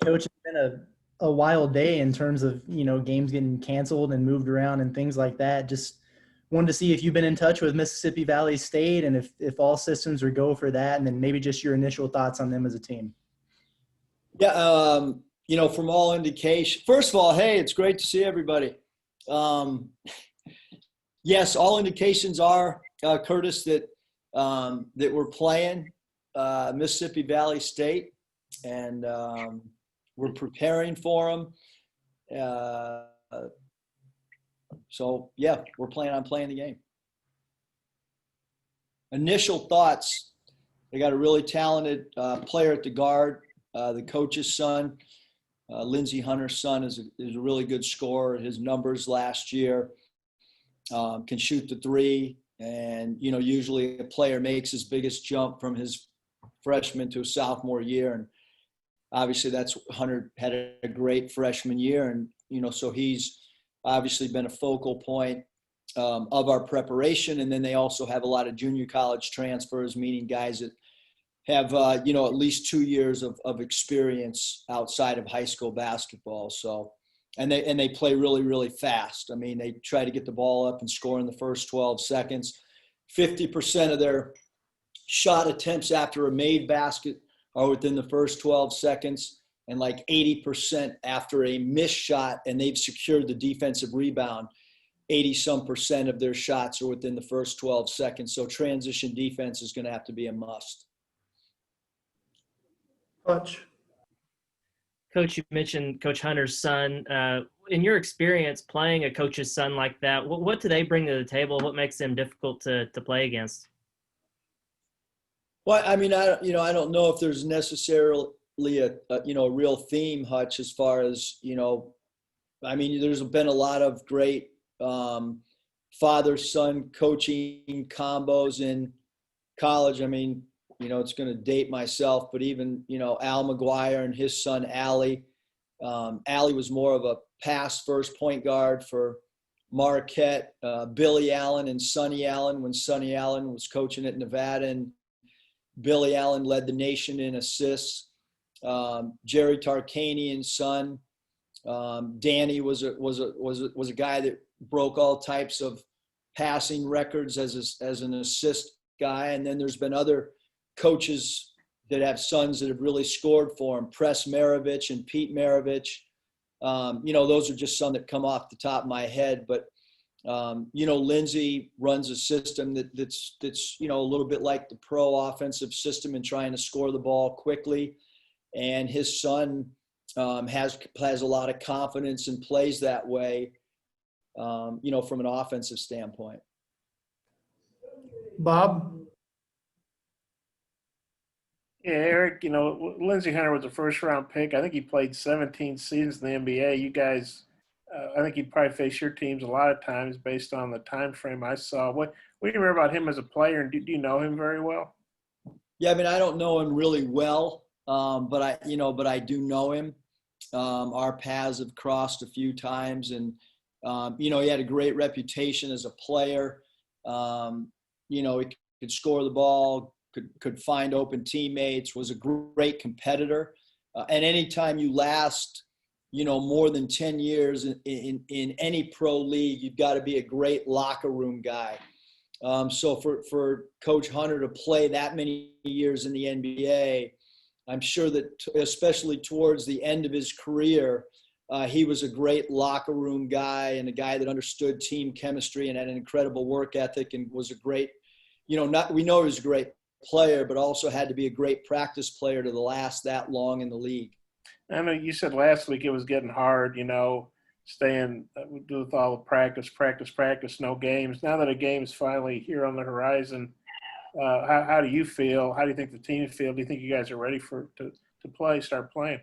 Coach, it's been a wild day in terms of, games getting canceled and moved around and things like that. Just wanted to see if you've been in touch with Mississippi Valley State and if all systems are go for that, and then maybe just your initial thoughts on them as a team. Yeah, from all indication, first of all, hey, it's great to see everybody. Um, yes, all indications are, Curtis, that we're playing Mississippi Valley State, and we're preparing for them. So, yeah, we're planning on playing the game. Initial thoughts, they got a really talented player at the guard. The coach's son, Lindsey Hunter's son, is a really good scorer. His numbers last year, can shoot the three. And, usually a player makes his biggest jump from his freshman to sophomore year. And obviously Hunter had a great freshman year. And, so he's obviously been a focal point of our preparation. And then they also have a lot of junior college transfers, meaning guys that have, at least 2 years of experience outside of high school basketball. So, and they play really, really fast. I mean, they try to get the ball up and score in the first 12 seconds. 50% of their shot attempts after a made basket are within the first 12 seconds, and like 80% after a missed shot, and they've secured the defensive rebound. 80-some% of their shots are within the first 12 seconds. So transition defense is going to have to be a must. Coach, you mentioned Coach Hunter's son. In your experience playing a coach's son like that, what do they bring to the table? What makes them difficult to play against? Well, I mean, I don't know if there's necessarily a real theme, Hutch, as far as, I mean, there's been a lot of great father-son coaching combos in college. I mean, it's going to date myself, but even, Al McGuire and his son, Allie. Allie was more of a pass-first point guard for Marquette. Billy Allen and Sonny Allen, when Sonny Allen was coaching at Nevada, and Billy Allen led the nation in assists. Jerry Tarkanian's son, Danny, was a guy that broke all types of passing records as an assist guy. And then there's been other coaches that have sons that have really scored for him. Press Maravich and Pete Maravich. Those are just some that come off the top of my head. But, Lindsey runs a system that's a little bit like the pro offensive system in trying to score the ball quickly. And his son has a lot of confidence and plays that way, from an offensive standpoint. Bob? Yeah, Eric, Lindsey Hunter was a first-round pick. I think he played 17 seasons in the NBA. You guys, I think he'd probably face your teams a lot of times based on the time frame I saw. What do you remember about him as a player, and do you know him very well? Yeah, I mean, I don't know him really well, but I do know him. Our paths have crossed a few times, and he had a great reputation as a player. He could score the ball, could find open teammates, was a great competitor. And anytime you last, more than 10 years in any pro league, you've got to be a great locker room guy. So for Coach Hunter to play that many years in the NBA, I'm sure that especially towards the end of his career, he was a great locker room guy and a guy that understood team chemistry and had an incredible work ethic, and was a great, we know he was a great player, but also had to be a great practice player to last that long in the league. I know you said last week it was getting hard, staying with all the practice, no games. Now that a game is finally here on the horizon, how do you feel? How do you think the team feel? Do you think you guys are ready to start playing?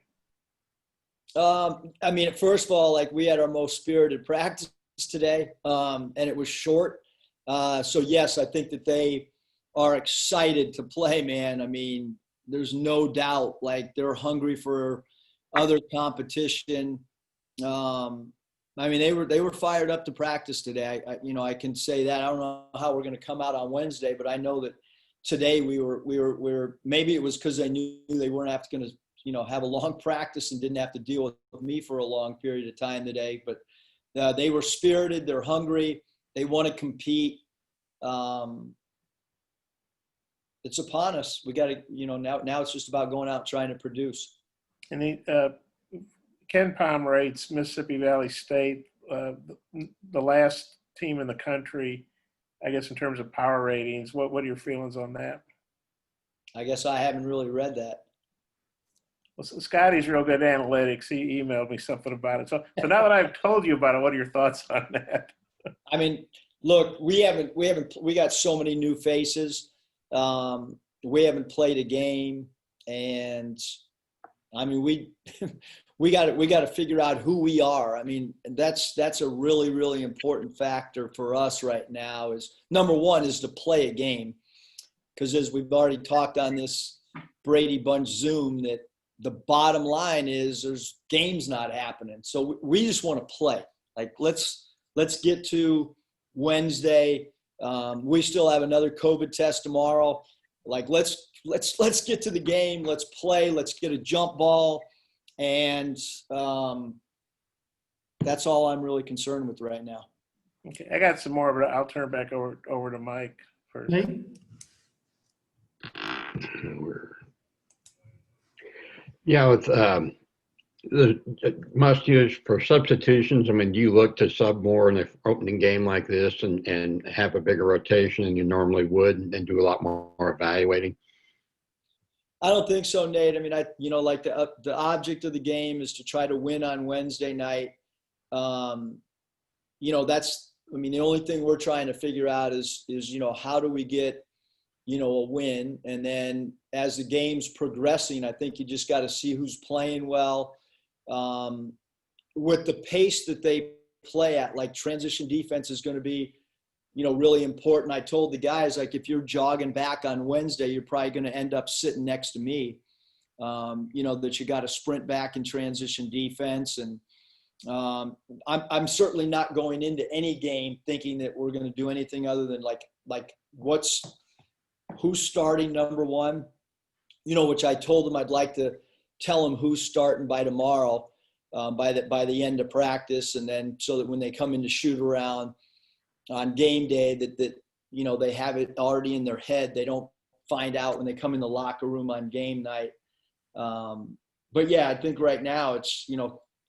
I mean, first of all, we had our most spirited practice today, and it was short. So yes, I think that they are excited to play, man. I mean, there's no doubt, they're hungry for other competition. I mean, they were fired up to practice today. I can say that. I don't know how we're going to come out on Wednesday, but I know that today we were maybe it was because they knew they weren't going to have a long practice and didn't have to deal with me for a long period of time today. But they were spirited. They're hungry. They want to compete. It's upon us. We got to, now it's just about going out and trying to produce. And Ken Palm rates Mississippi Valley State the last team in the country, I guess, in terms of power ratings. What are your feelings on that? I guess I haven't really read that. Well, Scotty's real good at analytics. He emailed me something about it. So now that I've told you about it, what are your thoughts on that? I mean, look, we got so many new faces. We haven't played a game, and I mean, we got to figure out who we are. I mean, that's a really, really important factor for us right now. Is number one is to play a game, because as we've already talked on this Brady Bunch Zoom, that the bottom line is there's games not happening. So we just want to play. Like let's get to Wednesday. We still have another COVID test tomorrow. Like let's get to the game. Let's play. Let's get a jump ball, and that's all I'm really concerned with right now. Okay, I got some more, but I'll turn back over to Mike first. Nate? Yeah, with the must use for substitutions. I mean, do you look to sub more in the opening game like this and have a bigger rotation than you normally would and do a lot more evaluating? I don't think so, Nate. I mean, like the object of the game is to try to win on Wednesday night. The only thing we're trying to figure out is how do we get a win, and then as the game's progressing, I think you just got to see who's playing well. With the pace that they play at, like transition defense is going to be, really important. I told the guys, like, if you're jogging back on Wednesday, you're probably going to end up sitting next to me. That you got to sprint back in transition defense, and I'm certainly not going into any game thinking that we're going to do anything other than like who's starting number one, which I told them I'd like to tell them who's starting by tomorrow, by the end of practice. And then so that when they come into shoot around on game day that they have it already in their head. They don't find out when they come in the locker room on game night. But yeah, I think right now it's,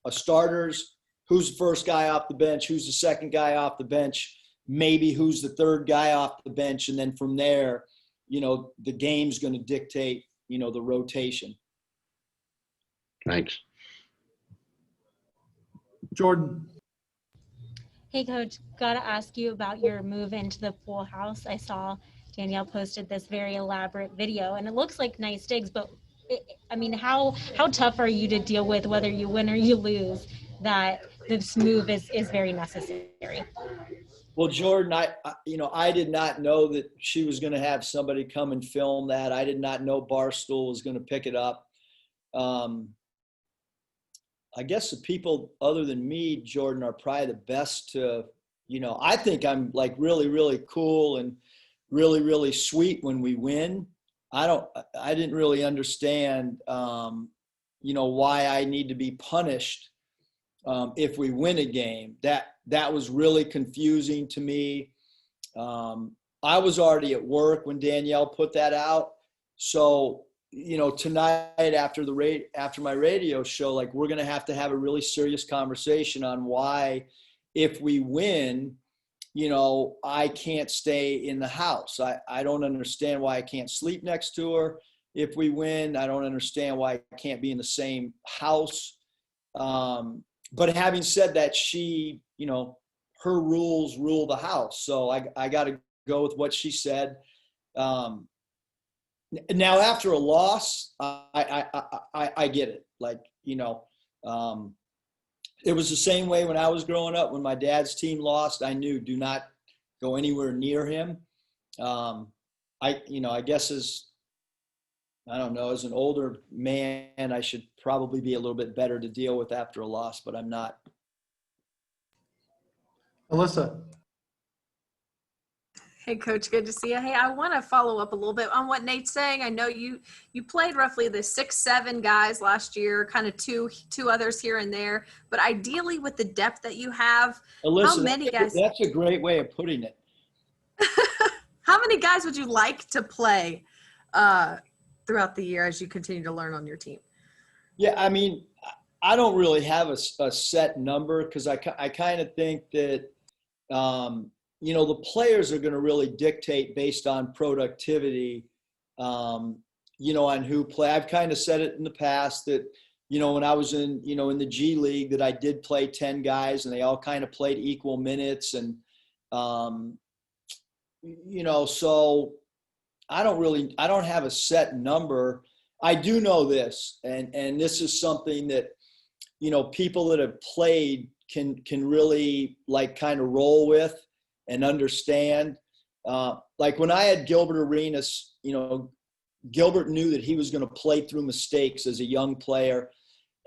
a starters, who's the first guy off the bench, who's the second guy off the bench, maybe who's the third guy off the bench. And then from there, the game's going to dictate, the rotation. Thanks. Jordan. Hey, Coach, got to ask you about your move into the pool house. I saw Danielle posted this very elaborate video, and it looks like nice digs, but how tough are you to deal with, whether you win or you lose, that this move is very necessary? Well, Jordan, I did not know that she was going to have somebody come and film that. I did not know Barstool was going to pick it up. I guess the people other than me, Jordan, are probably the best to, I think I'm like really, really cool and really, really sweet when we win. I didn't really understand, why I need to be punished if we win a game. That was really confusing to me. I was already at work when Danielle put that out. So, tonight after my radio show, like, we're going to have a really serious conversation on why, if we win, I can't stay in the house. I don't understand why I can't sleep next to her. If we win, I don't understand why I can't be in the same house. But having said that, she, her rules rule the house. So I got to go with what she said. Now, after a loss, I get it. Like, it was the same way when I was growing up. When my dad's team lost, I knew, do not go anywhere near him. I guess as an older man, I should probably be a little bit better to deal with after a loss, but I'm not. Alyssa. Hey, Coach, good to see you. Hey, I want to follow up a little bit on what Nate's saying. I know you played roughly the 6-7 guys last year, kind of two others here and there. But ideally, with the depth that you have, how Alyssa, many guys? that's a great way of putting it. How many guys would you like to play throughout the year as you continue to learn on your team? Yeah, I mean, I don't really have a set number because I kind of think that, the players are going to really dictate based on productivity, on who play. I've kind of said it in the past that, when I was in the G League that I did play 10 guys and they all kind of played equal minutes. And, so I don't have a set number. I do know this, and this is something that, people that have played can really like kind of roll with and understand. Like when I had Gilbert Arenas, Gilbert knew that he was going to play through mistakes as a young player,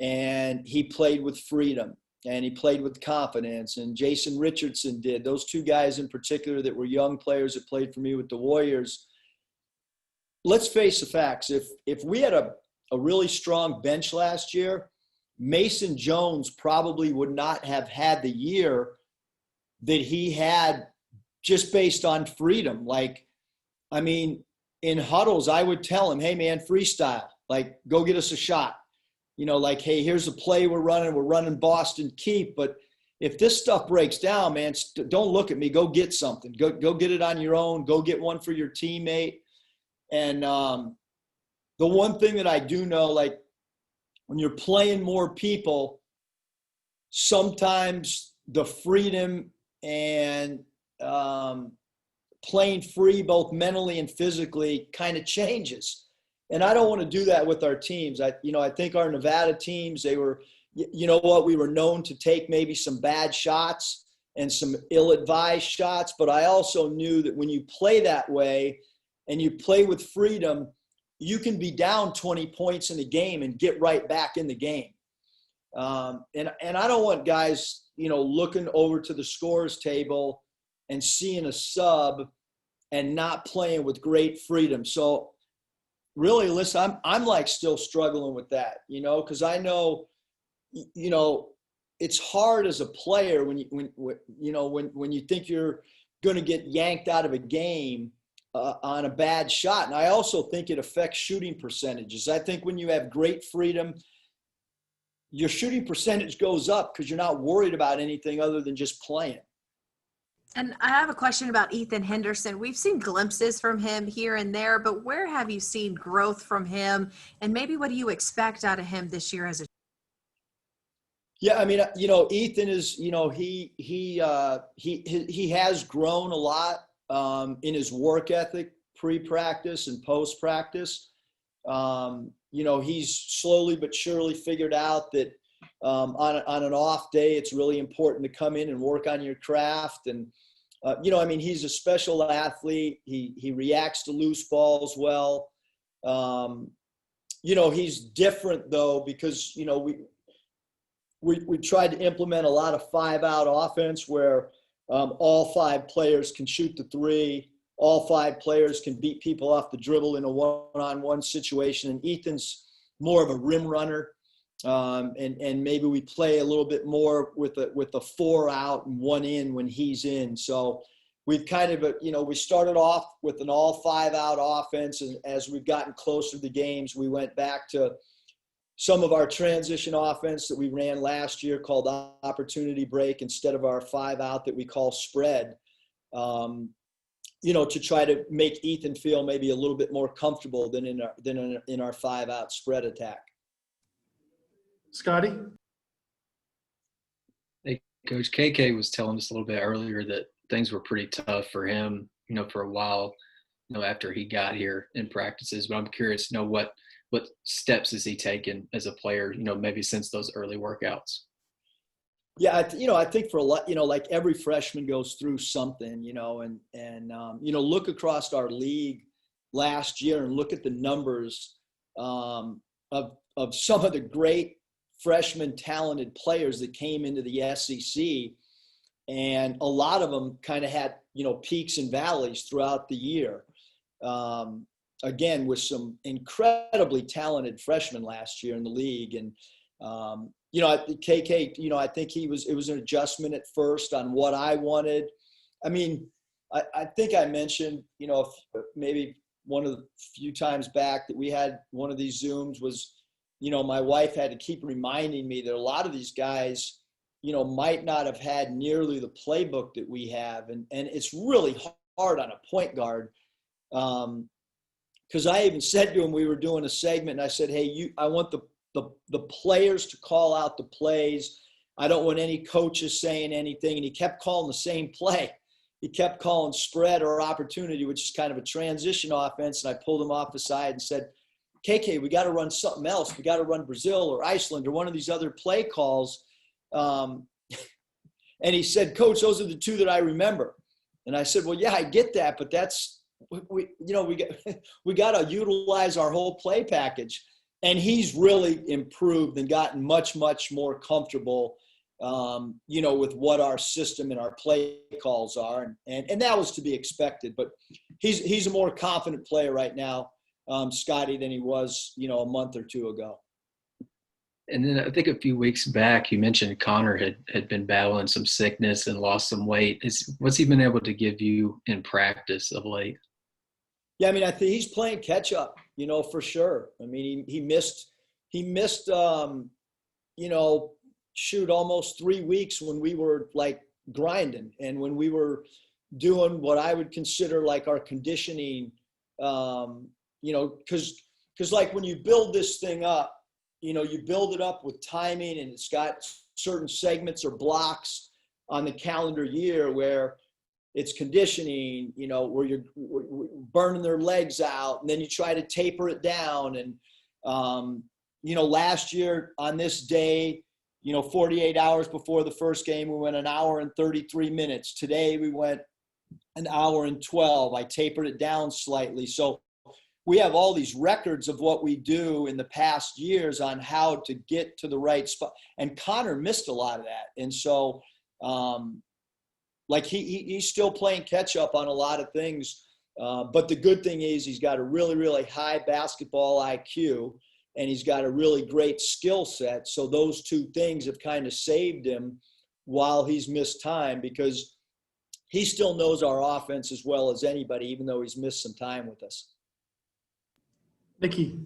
and he played with freedom and he played with confidence. And Jason Richardson did. Those two guys in particular that were young players that played for me with the Warriors. Let's face the facts. If we had a really strong bench last year, Mason Jones probably would not have had the year that he had just based on freedom. Like, I mean, in huddles, I would tell him, hey, man, freestyle. Like, go get us a shot. Like, hey, here's a play we're running Boston Keep. But if this stuff breaks down, man, don't look at me. Go get something. Go get it on your own. Go get one for your teammate. And the one thing that I do know, like, when you're playing more people, sometimes the freedom and playing free, both mentally and physically, kind of changes. And I don't want to do that with our teams. I think our Nevada teams, they were, we were known to take maybe some bad shots and some ill-advised shots. But I also knew that when you play that way and you play with freedom, you can be down 20 points in the game and get right back in the game. And I don't want guys, looking over to the scores table and seeing a sub and not playing with great freedom. So really, listen, I'm like still struggling with that, because I know, it's hard as a player when you think you're going to get yanked out of a game on a bad shot. And I also think it affects shooting percentages. I think when you have great freedom, your shooting percentage goes up because you're not worried about anything other than just playing. And I have a question about Ethan Henderson. We've seen glimpses from him here and there, but where have you seen growth from him? And maybe what do you expect out of him this year as a? Yeah, I mean, Ethan is, he has grown a lot in his work ethic, pre-practice and post-practice. He's slowly but surely figured out that on an off day, it's really important to come in and work on your craft. And, he's a special athlete. He reacts to loose balls well. He's different though, because, we tried to implement a lot of 5-out offense where all 5 players can shoot the 3. All 5 players can beat people off the dribble in a one-on-one situation. And Ethan's more of a rim runner. And maybe we play a little bit more with a 4 out and 1 in when he's in. So we've kind of, we started off with an all 5 out offense. And as we've gotten closer to the games, we went back to some of our transition offense that we ran last year called opportunity break instead of our 5 out that we call spread, to try to make Ethan feel maybe a little bit more comfortable than in our 5 out spread attack. Scotty? Hey, Coach, KK was telling us a little bit earlier that things were pretty tough for him, for a while, after he got here in practices. But I'm curious to know what steps has he taken as a player, maybe since those early workouts? Yeah, I think for a lot, like every freshman goes through something, and look across our league last year and look at the numbers of some of the great freshman talented players that came into the SEC. and a lot of them kind of had, peaks and valleys throughout the year. Again, with some incredibly talented freshmen last year in the league. And, KK, I think it was an adjustment at first on what I wanted. I mean, I think I mentioned, maybe one of the few times back that we had one of these Zooms was, my wife had to keep reminding me that a lot of these guys, might not have had nearly the playbook that we have. And it's really hard on a point guard. Because I even said to him, we were doing a segment, and I said, hey, I want the players to call out the plays. I don't want any coaches saying anything. And he kept calling the same play. He kept calling spread or opportunity, which is kind of a transition offense. And I pulled him off the side and said, KK, we got to run something else. We got to run Brazil or Iceland or one of these other play calls. And he said, Coach, those are the two that I remember. And I said, well, yeah, I get that, but that's, we got to utilize our whole play package. And he's really improved and gotten much, much more comfortable, with what our system and our play calls are. And that was to be expected, but he's a more confident player right now, Scotty, than he was, a month or two ago. And then I think a few weeks back, you mentioned Connor had been battling some sickness and lost some weight. What's he been able to give you in practice of late? Yeah, I mean, I think he's playing catch up, for sure. I mean, he missed, almost 3 weeks when we were like grinding and when we were doing what I would consider like our conditioning, because like when you build this thing up, you build it up with timing, and it's got certain segments or blocks on the calendar year where it's conditioning, where you're burning their legs out, and then you try to taper it down. And, last year on this day, 48 hours before the first game, we went 1 hour and 33 minutes. Today we went 1 hour and 12. I tapered it down slightly. So we have all these records of what we do in the past years on how to get to the right spot. And Connor missed a lot of that. And so, he's still playing catch up on a lot of things. But the good thing is he's got a really, really high basketball IQ, and he's got a really great skill set. So those two things have kind of saved him while he's missed time, because he still knows our offense as well as anybody, even though he's missed some time with us. Nikki.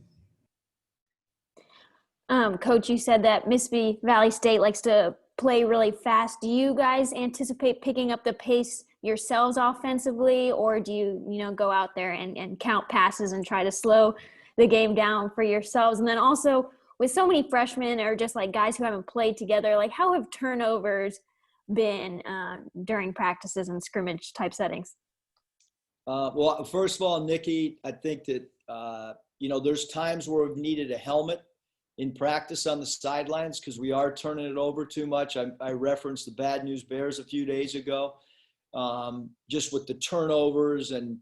Coach, you said that Mississippi Valley State likes to play really fast. Do you guys anticipate picking up the pace yourselves offensively, or do you, go out there and count passes and try to slow the game down for yourselves? And then also, with so many freshmen or just like guys who haven't played together, like how have turnovers been during practices and scrimmage type settings? Well, first of all, Nikki, I think that, there's times where we've needed a helmet in practice on the sidelines because we are turning it over too much. I referenced the Bad News Bears a few days ago, just with the turnovers and,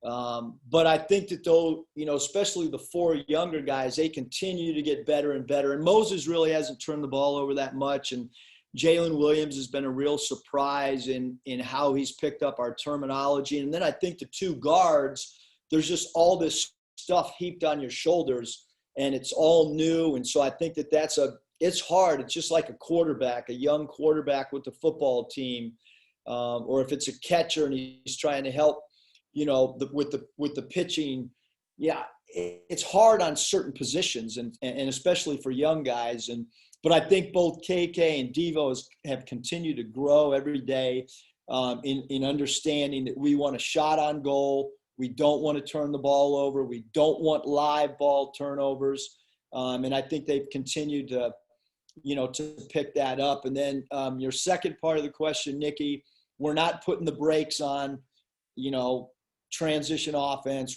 but I think that though, especially the 4 younger guys, they continue to get better and better. And Moses really hasn't turned the ball over that much. And Jalen Williams has been a real surprise in how he's picked up our terminology. And then I think the 2 guards, there's just all this stuff heaped on your shoulders and it's all new. And so I think that it's hard. It's just like a quarterback, a young quarterback with the football team. Or if it's a catcher and he's trying to help, with the pitching. Yeah, it's hard on certain positions and especially for young guys. But I think both KK and Devo have continued to grow every day in understanding that we want a shot on goal. We don't want to turn the ball over. We don't want live ball turnovers. And I think they've continued to, to pick that up. And then your second part of the question, Nikki, we're not putting the brakes on, transition offense.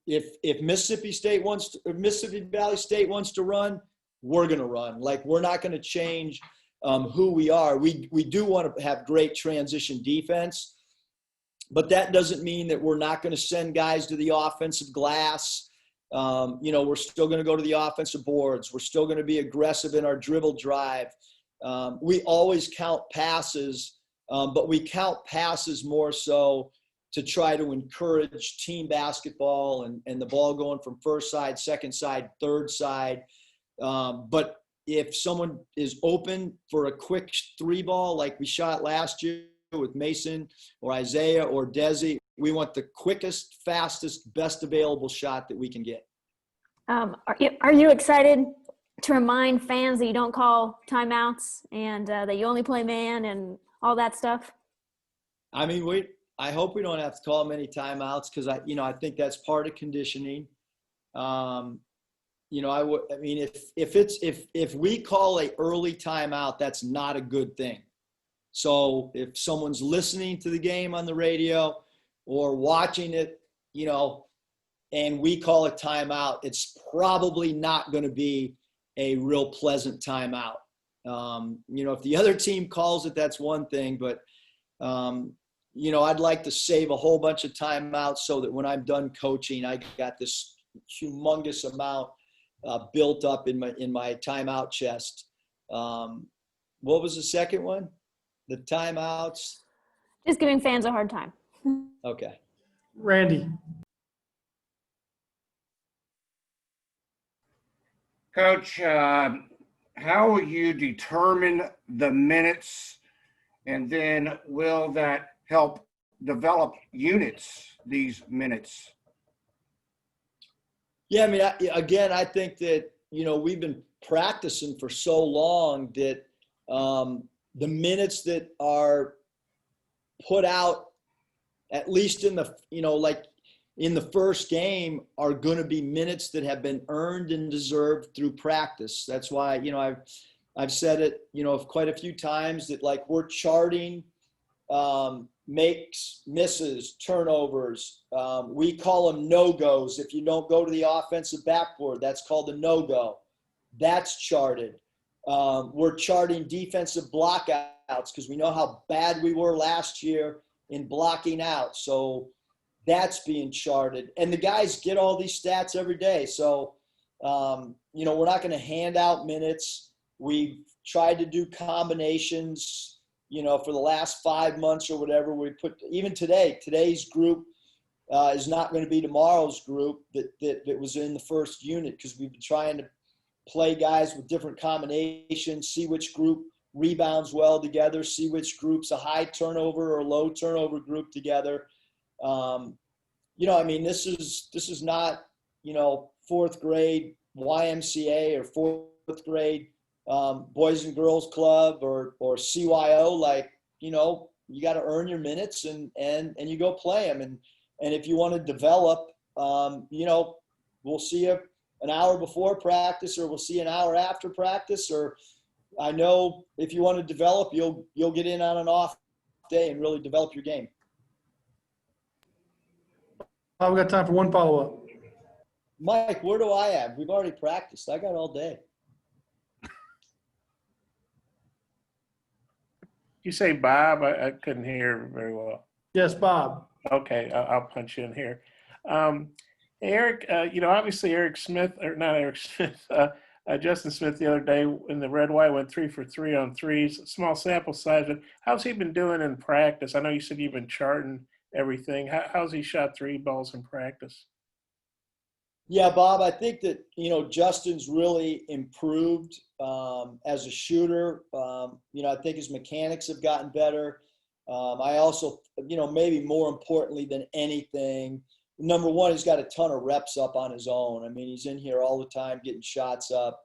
If Mississippi Valley State wants to run, we're going to run. Like, we're not going to change who we are. We do want to have great transition defense, but that doesn't mean that we're not going to send guys to the offensive glass. We're still going to go to the offensive boards. We're still going to be aggressive in our dribble drive. We always count passes, but we count passes more so to try to encourage team basketball and the ball going from first side, second side, third side. But if someone is open for a quick 3-ball, like we shot last year with Mason or Isaiah or Desi, we want the quickest, fastest, best available shot that we can get. Are you excited to remind fans that you don't call timeouts and that you only play man and all that stuff? I mean, I hope we don't have to call many timeouts because I think that's part of conditioning. I mean, if we call a early timeout, that's not a good thing. So if someone's listening to the game on the radio or watching it, and we call a timeout, it's probably not going to be a real pleasant timeout. If the other team calls it, that's one thing, but I'd like to save a whole bunch of timeouts so that when I'm done coaching, I got this humongous amount built up in my timeout chest. What was the second one? The timeouts? Just giving fans a hard time. Okay. Randy. Coach, how will you determine the minutes, and then will that help develop units, these minutes? Yeah, I mean, I think that, we've been practicing for so long that the minutes that are put out, at least in the, like in the first game, are going to be minutes that have been earned and deserved through practice. That's why, I've said it, quite a few times that like we're charting makes, misses, turnovers. We call them no-goes. If you don't go to the offensive backboard, that's called a no-go. That's charted. We're charting defensive blockouts because we know how bad we were last year in blocking out. So that's being charted. And the guys get all these stats every day. So, we're not going to hand out minutes. We've tried to do combinations, for the last 5 months or whatever. We put, even today's group is not going to be tomorrow's group that was in the first unit because we've been trying to play guys with different combinations, see which group rebounds well together, see which group's a high turnover or low turnover group together. This is not, fourth grade YMCA or fourth grade Boys and Girls Club or CYO. Like, you got to earn your minutes and you go play them. And if you want to develop, we'll see you an hour before practice, or we'll see you an hour after practice. Or I know if you want to develop, you'll get in on an off day and really develop your game. I've got time for one follow-up. Mike, where do I have? We've already practiced. I got all day. You say Bob? I couldn't hear very well. Yes, Bob. Okay, I'll punch you in here. Eric, obviously Justin Smith the other day in the red white went 3 for 3 on threes. Small sample size, but how's he been doing in practice? I know you said you've been charting everything. How's he shot 3 balls in practice? Yeah, Bob, I think that, Justin's really improved as a shooter. I think his mechanics have gotten better. I also, maybe more importantly than anything, number one, he's got a ton of reps up on his own. I mean, he's in here all the time getting shots up.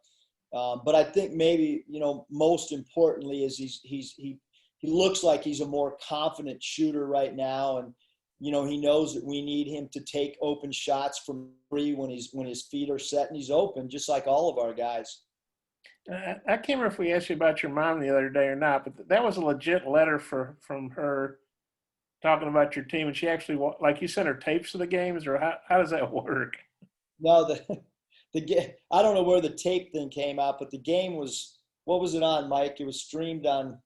But I think maybe, most importantly is he looks like he's a more confident shooter right now. And, he knows that we need him to take open shots from free when his feet are set and he's open, just like all of our guys. I can't remember if we asked you about your mom the other day or not, but that was a legit letter from her talking about your team. And she actually, like, you sent her tapes to the games, or how does that work? No, I don't know where the tape thing came out, but the game was, what was it on, Mike? It was streamed on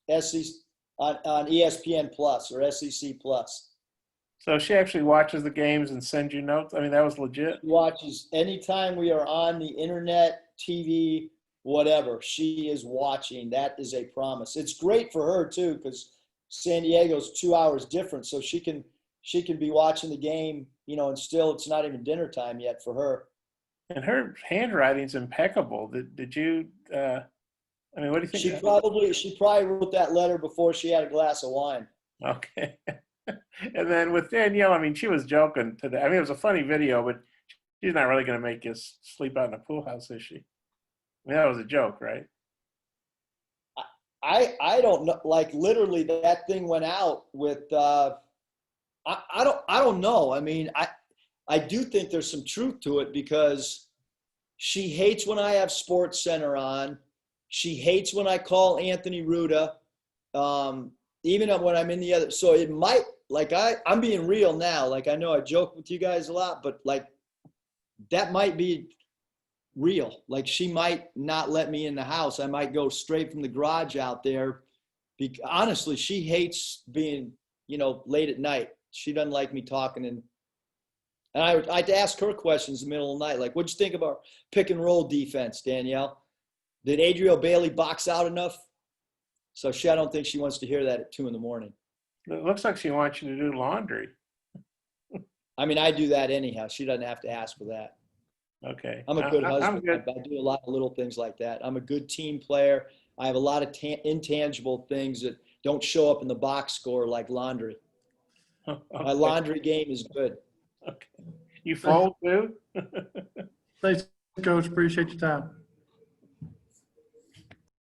on ESPN Plus or SEC Plus. So she actually watches the games and sends you notes? I mean, that was legit? She watches anytime we are on the internet, TV, whatever, she is watching. That is a promise. It's great for her too, because San Diego's 2 hours different, so she can be watching the game, and still it's not even dinner time yet for her. And her handwriting's impeccable. Did you? What do you think? She probably wrote that letter before she had a glass of wine. Okay. And then with Danielle, she was joking today. It was a funny video, but she's not really going to make you sleep out in a pool house, is she? That was a joke, right? I don't know. Like literally, that thing went out with. I don't know. I do think there's some truth to it, because she hates when I have Sports Center on. She hates when I call Anthony Ruda, even when I'm in the other. So it might, like, I'm being real now. Like, I know I joke with you guys a lot, but like that might be real. Like, she might not let me in the house. I might go straight from the garage out there. Honestly, she hates being, late at night. She doesn't like me talking. And I'd ask her questions in the middle of the night. Like, what'd you think of our pick and roll defense, Danielle? Did Adriel Bailey box out enough? So I don't think she wants to hear that at 2 a.m. It looks like she wants you to do laundry. I do that anyhow. She doesn't have to ask for that. Okay. I'm a good husband. I'm good. I do a lot of little things like that. I'm a good team player. I have a lot of intangible things that don't show up in the box score, like laundry. Okay. My laundry game is good. Okay. You fold too? Thanks, Coach. Appreciate your time.